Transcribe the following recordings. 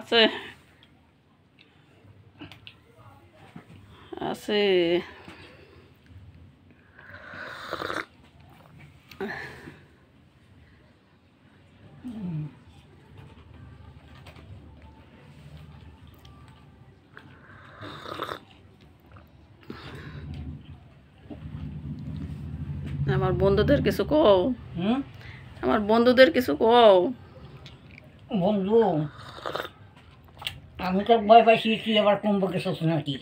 আছে আছে আমার বন্ধুদের কিছু কও। আমার বন্ধুদের কিছু কও। বন্ধু আমি তো ভয় পাইছি তুই আবার কুম্ভ গেছিস নাকি?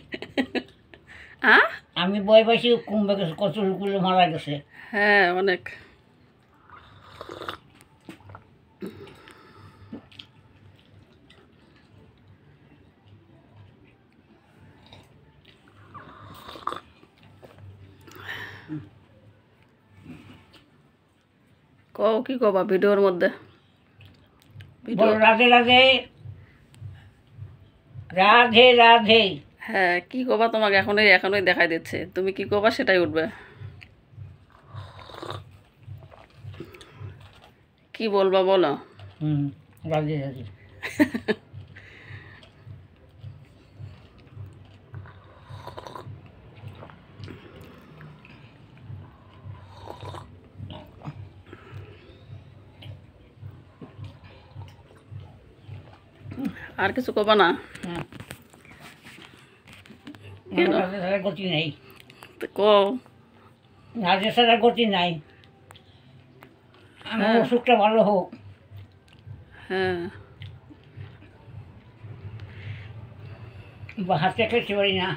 আমি ভয় পাইছি কুম্ভ গেছে, কত লোকগুলো মারা গেছে। হ্যাঁ অনেক। কও কি কবা ভিডিওর মধ্যে? রাধে রাধে রাধে রাধে। হ্যাঁ কি কবা তোমাকে এখনই এখনই দেখাই দিচ্ছে, তুমি কি কবা সেটাই উঠবে। কি বলবা বলো। রাধে রাধে। আর কিছু কবা না? গতি নাই কও। রাধে ছাড়া গতি নাই। আমার অসুখটা ভালো হোক। হ্যাঁ হাতে খেতে পারি না।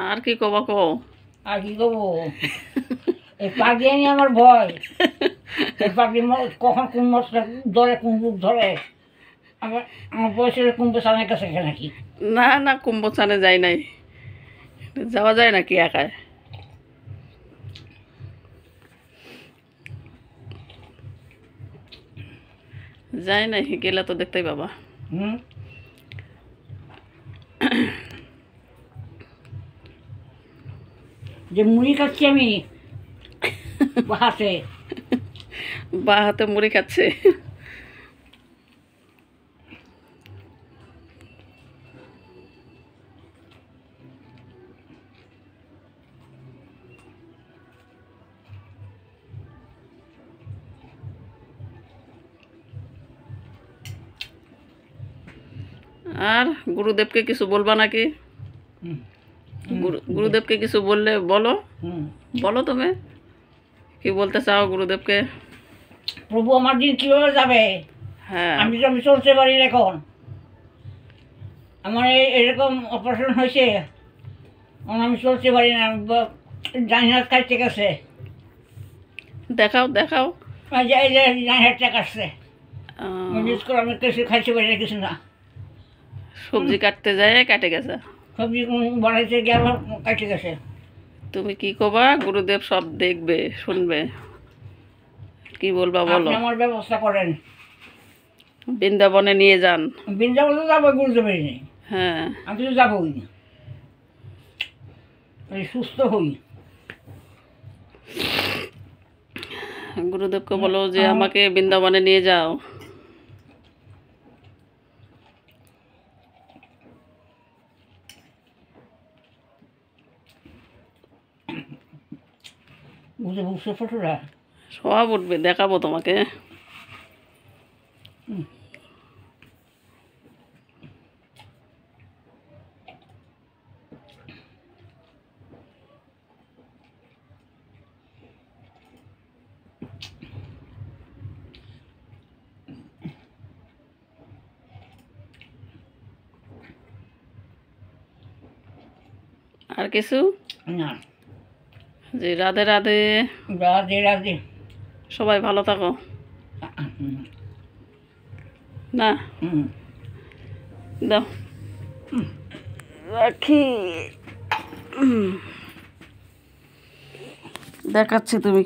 আর কি কবা কও। আর কি করবো? এই পাখি নিয়ে আমার ভয়। এই পাখি কখন কোন মাছটা ধরে, কোন রূপ ধরে। আমার আমার বয়সের কুম্ভ সামনের কাছে নাকি? না না কুম্ভস্থানে যাই নাই, যাওয়া যায় নাকি একায়? যাই নাই, গেলে তো দেখতেই পাবা। যে মুড়ি খাচ্ছি আমি হাতে, বা হাতে মুড়ি খাচ্ছে। আর গুরুদেবকে কিছু বলবা নাকি? গুরুদেবকে কিছু বললে বলো। বলো তুমি কি বলতে চাও গুরুদেবকে। প্রভু আমার দিন কিভাবে যাবে? হ্যাঁ আমি তো চলতে পারি এখন। আমার এরকম অপারেশন হয়েছে, আমি চলতে পারি না। ডাইন হাত কাটতে গেছে। দেখাও দেখাও। ডাইন হাতটা কাটছে। আমি কিছু খাইতে পারি না, কিছু না। সবজি কাটতে যায় কেটে গেছে। সবজি বানাইতে গিয়ে আমার কাটে গেছে। তুমি কি কবা, গুরুদেব সব দেখবে শুনবে। কি বলবা বলো। আমার ব্যবস্থা করেন, বৃন্দাবনে নিয়ে যান। বৃন্দাবনে যাবো গুরুদেবের নেই। হ্যাঁ আমি তো যাবোই, সুস্থ হই। গুরুদেবকে বলো যে আমাকে বৃন্দাবনে নিয়ে যাও। ফটোটা সব উঠবে, দেখাবো তোমাকে। আর কিছু না। যে রাধে রাধে। রাধে রাধে। সবাই ভালো থাকো। না দাও। রাখি। দেখাচ্ছি তুমি